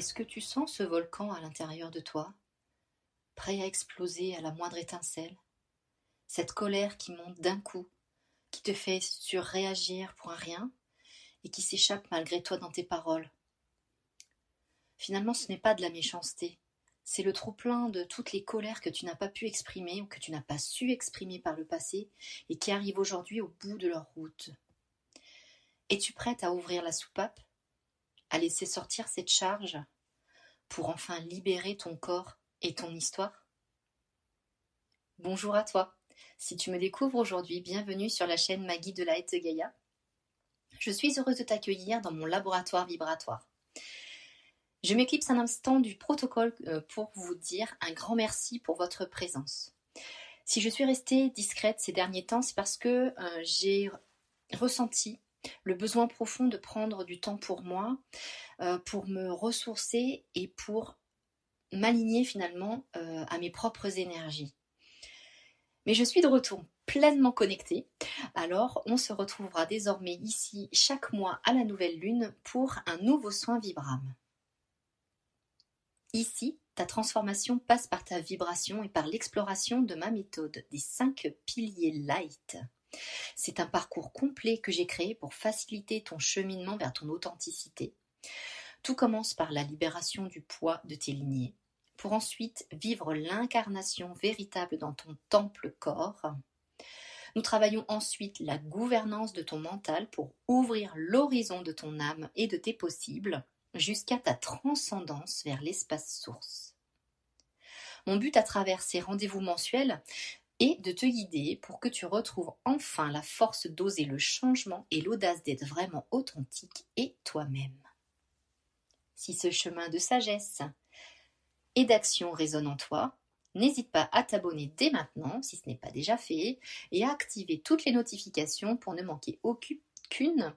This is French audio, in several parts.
Est-ce que tu sens ce volcan à l'intérieur de toi, prêt à exploser à la moindre étincelle? Cette colère qui monte d'un coup, qui te fait surréagir pour un rien et qui s'échappe malgré toi dans tes paroles. Finalement, ce n'est pas de la méchanceté, c'est le trop-plein de toutes les colères que tu n'as pas pu exprimer ou que tu n'as pas su exprimer par le passé et qui arrivent aujourd'hui au bout de leur route. Es-tu prête à ouvrir la soupape, à laisser sortir cette charge pour enfin libérer ton corps et ton histoire? Bonjour à toi. Si tu me découvres aujourd'hui, bienvenue sur la chaîne Maggie de Light Gaïa. Je suis heureuse de t'accueillir dans mon laboratoire vibratoire. Je m'éclipse un instant du protocole pour vous dire un grand merci pour votre présence. Si je suis restée discrète ces derniers temps, c'est parce que j'ai ressenti le besoin profond de prendre du temps pour moi, pour me ressourcer et pour m'aligner finalement à mes propres énergies. Mais je suis de retour pleinement connectée, alors on se retrouvera désormais ici chaque mois à la nouvelle lune pour un nouveau soin Vibram. Ici, ta transformation passe par ta vibration et par l'exploration de ma méthode des 5 piliers Light. C'est un parcours complet que j'ai créé pour faciliter ton cheminement vers ton authenticité. Tout commence par la libération du poids de tes lignées, pour ensuite vivre l'incarnation véritable dans ton temple corps. Nous travaillons ensuite la gouvernance de ton mental pour ouvrir l'horizon de ton âme et de tes possibles jusqu'à ta transcendance vers l'espace source. Mon but à travers ces rendez-vous mensuels est de te guider pour que tu retrouves enfin la force d'oser le changement et l'audace d'être vraiment authentique et toi-même. Si ce chemin de sagesse et d'action résonne en toi, n'hésite pas à t'abonner dès maintenant, si ce n'est pas déjà fait, et à activer toutes les notifications pour ne manquer aucune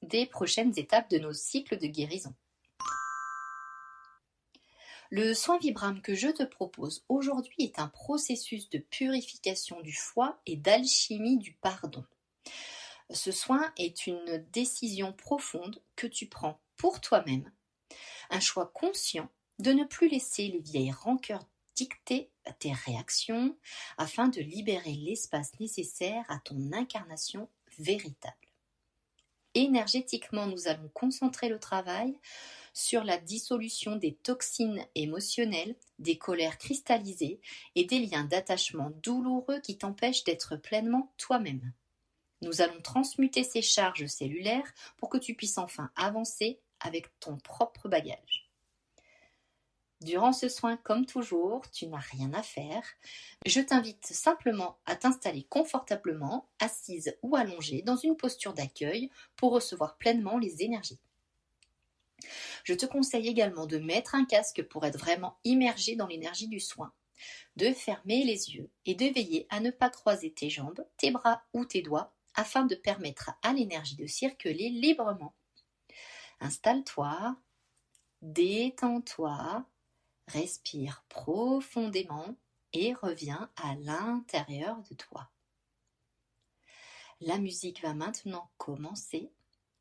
des prochaines étapes de nos cycles de guérison. Le soin Vibram que je te propose aujourd'hui est un processus de purification du foie et d'alchimie du pardon. Ce soin est une décision profonde que tu prends pour toi-même, un choix conscient de ne plus laisser les vieilles rancœurs dicter tes réactions afin de libérer l'espace nécessaire à ton incarnation véritable. Énergétiquement, nous allons concentrer le travail sur la dissolution des toxines émotionnelles, des colères cristallisées et des liens d'attachement douloureux qui t'empêchent d'être pleinement toi-même. Nous allons transmuter ces charges cellulaires pour que tu puisses enfin avancer avec ton propre bagage. Durant ce soin, comme toujours, tu n'as rien à faire. Je t'invite simplement à t'installer confortablement, assise ou allongée, dans une posture d'accueil pour recevoir pleinement les énergies. Je te conseille également de mettre un casque pour être vraiment immergé dans l'énergie du soin, de fermer les yeux et de veiller à ne pas croiser tes jambes, tes bras ou tes doigts afin de permettre à l'énergie de circuler librement. Installe-toi, détends-toi, respire profondément et reviens à l'intérieur de toi. La musique va maintenant commencer,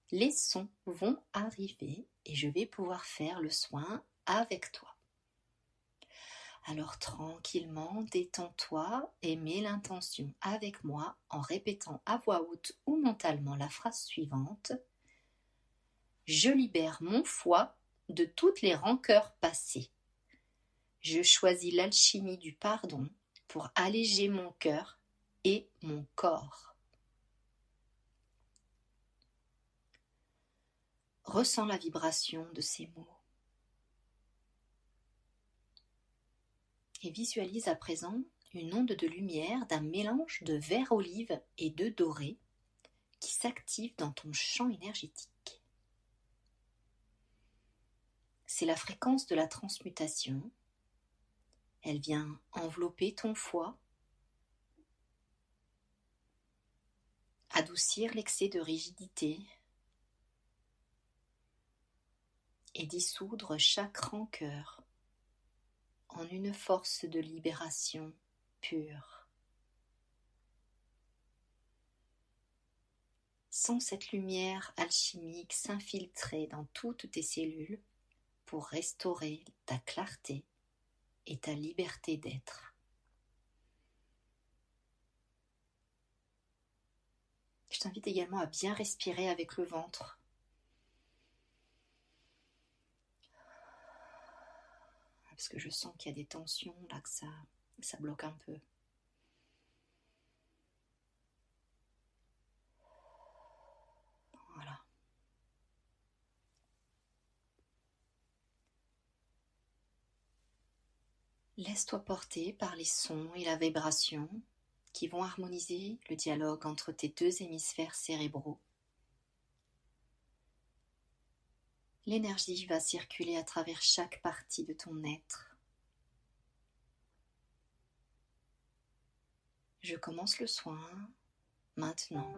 les sons vont arriver et je vais pouvoir faire le soin avec toi. Alors tranquillement, détends-toi et mets l'intention avec moi en répétant à voix haute ou mentalement la phrase suivante. Je libère mon foie de toutes les rancœurs passées. Je choisis l'alchimie du pardon pour alléger mon cœur et mon corps. Ressens la vibration de ces mots. Et visualise à présent une onde de lumière d'un mélange de vert olive et de doré qui s'active dans ton champ énergétique. C'est la fréquence de la transmutation. Elle vient envelopper ton foie, adoucir l'excès de rigidité et dissoudre chaque rancœur en une force de libération pure. Sens cette lumière alchimique s'infiltrer dans toutes tes cellules pour restaurer ta clarté et ta liberté d'être. Je t'invite également à bien respirer avec le ventre. Parce que je sens qu'il y a des tensions, là, que ça bloque un peu. Voilà. Laisse-toi porter par les sons et la vibration qui vont harmoniser le dialogue entre tes deux hémisphères cérébraux. L'énergie va circuler à travers chaque partie de ton être. Je commence le soin maintenant.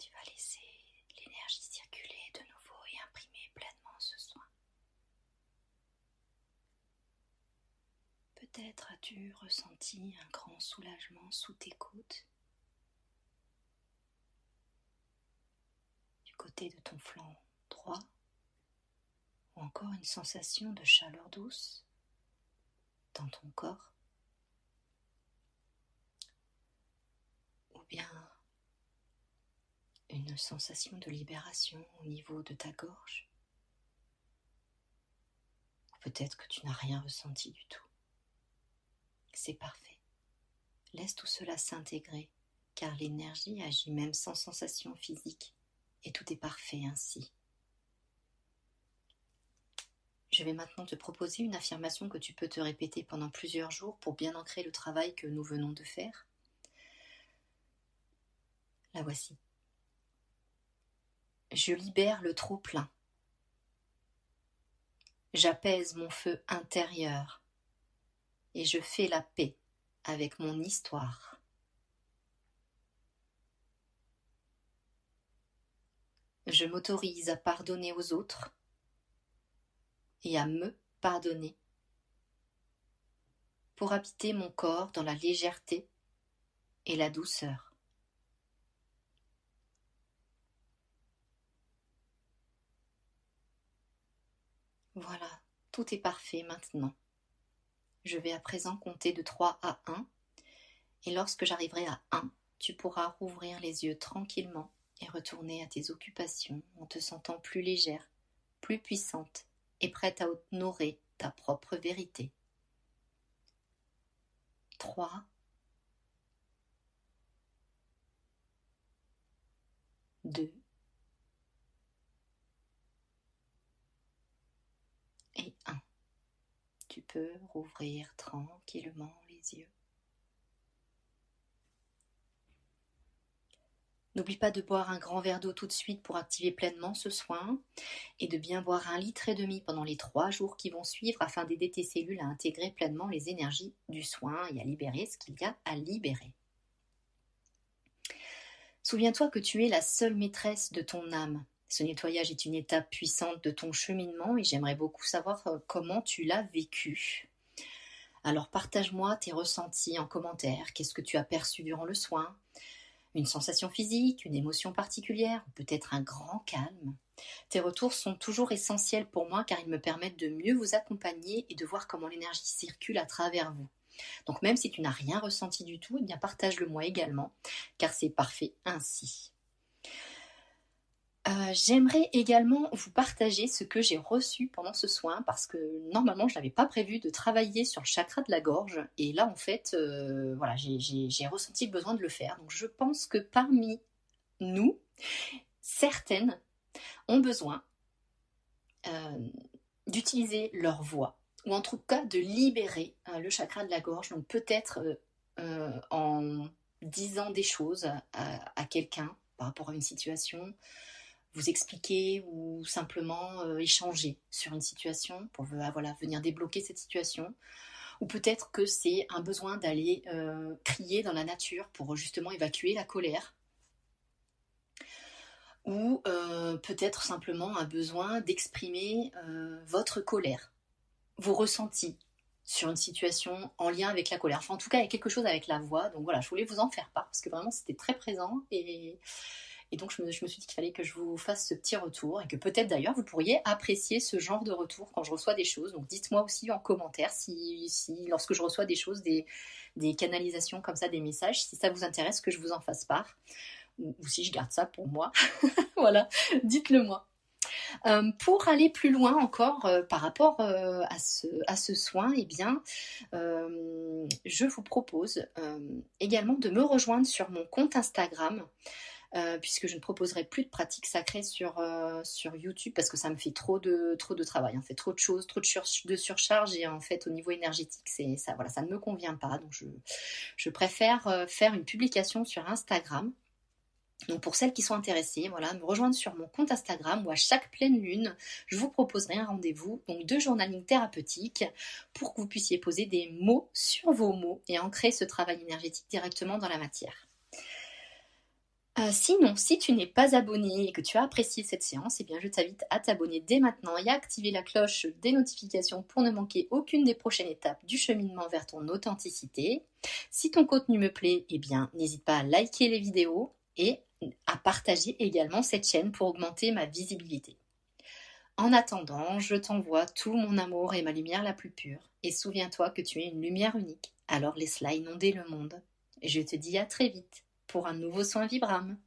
Tu vas laisser l'énergie circuler de nouveau et imprimer pleinement ce soin. Peut-être as-tu ressenti un grand soulagement sous tes côtes, du côté de ton flanc droit, ou encore une sensation de chaleur douce dans ton corps, ou bien une sensation de libération au niveau de ta gorge, ou peut-être que tu n'as rien ressenti du tout. C'est parfait. Laisse tout cela s'intégrer, car l'énergie agit même sans sensation physique, et tout est parfait ainsi. Je vais maintenant te proposer une affirmation que tu peux te répéter pendant plusieurs jours pour bien ancrer le travail que nous venons de faire. La voici. Je libère le trop-plein. J'apaise mon feu intérieur et je fais la paix avec mon histoire. Je m'autorise à pardonner aux autres et à me pardonner pour habiter mon corps dans la légèreté et la douceur. Voilà, tout est parfait maintenant. Je vais à présent compter de 3 à 1, et lorsque j'arriverai à 1, tu pourras rouvrir les yeux tranquillement et retourner à tes occupations en te sentant plus légère, plus puissante et prête à honorer ta propre vérité. 3, 2 et 1. Tu peux rouvrir tranquillement les yeux. N'oublie pas de boire un grand verre d'eau tout de suite pour activer pleinement ce soin et de bien boire 1,5 litre pendant les 3 jours qui vont suivre afin d'aider tes cellules à intégrer pleinement les énergies du soin et à libérer ce qu'il y a à libérer. Souviens-toi que tu es la seule maîtresse de ton âme. Ce nettoyage est une étape puissante de ton cheminement et j'aimerais beaucoup savoir comment tu l'as vécu. Alors partage-moi tes ressentis en commentaire. Qu'est-ce que tu as perçu durant le soin ? Une sensation physique, une émotion particulière, ou peut-être un grand calme. Tes retours sont toujours essentiels pour moi car ils me permettent de mieux vous accompagner et de voir comment l'énergie circule à travers vous. Donc même si tu n'as rien ressenti du tout, eh bien partage-le moi également car c'est parfait ainsi. J'aimerais également vous partager ce que j'ai reçu pendant ce soin parce que normalement je n'avais pas prévu de travailler sur le chakra de la gorge et là en fait voilà, j'ai ressenti le besoin de le faire. Donc je pense que parmi nous, certaines ont besoin d'utiliser leur voix ou en tout cas de libérer le chakra de la gorge. Donc peut-être en disant des choses à quelqu'un par rapport à une situation, vous expliquer ou simplement échanger sur une situation pour voilà, venir débloquer cette situation. Ou peut-être que c'est un besoin d'aller crier dans la nature pour justement évacuer la colère. Ou peut-être simplement un besoin d'exprimer votre colère, vos ressentis sur une situation en lien avec la colère. Enfin, en tout cas, il y a quelque chose avec la voix. Donc voilà, je voulais vous en faire part parce que vraiment, c'était très présent et donc je me suis dit qu'il fallait que je vous fasse ce petit retour et que peut-être d'ailleurs vous pourriez apprécier ce genre de retour quand je reçois des choses. Donc dites-moi aussi en commentaire si lorsque je reçois des choses, des canalisations comme ça, des messages, si ça vous intéresse que je vous en fasse part ou si je garde ça pour moi. Voilà, dites-le moi. Pour aller plus loin encore par rapport à ce soin, eh bien, je vous propose également de me rejoindre sur mon compte Instagram puisque je ne proposerai plus de pratiques sacrées sur YouTube parce que ça me fait trop de travail, en fait, trop de choses, trop de surcharge et en fait au niveau énergétique, ça ne me convient pas. Donc je préfère faire une publication sur Instagram. Donc pour celles qui sont intéressées, voilà, me rejoindre sur mon compte Instagram où à chaque pleine lune, je vous proposerai un rendez-vous donc de journaling thérapeutique pour que vous puissiez poser des mots sur vos mots et ancrer ce travail énergétique directement dans la matière. Sinon, si tu n'es pas abonné et que tu as apprécié cette séance, eh bien, je t'invite à t'abonner dès maintenant et à activer la cloche des notifications pour ne manquer aucune des prochaines étapes du cheminement vers ton authenticité. Si ton contenu me plaît, eh bien, n'hésite pas à liker les vidéos et à partager également cette chaîne pour augmenter ma visibilité. En attendant, je t'envoie tout mon amour et ma lumière la plus pure. Et souviens-toi que tu es une lumière unique, alors laisse-la inonder le monde. Je te dis à très vite pour un nouveau soin Vibram.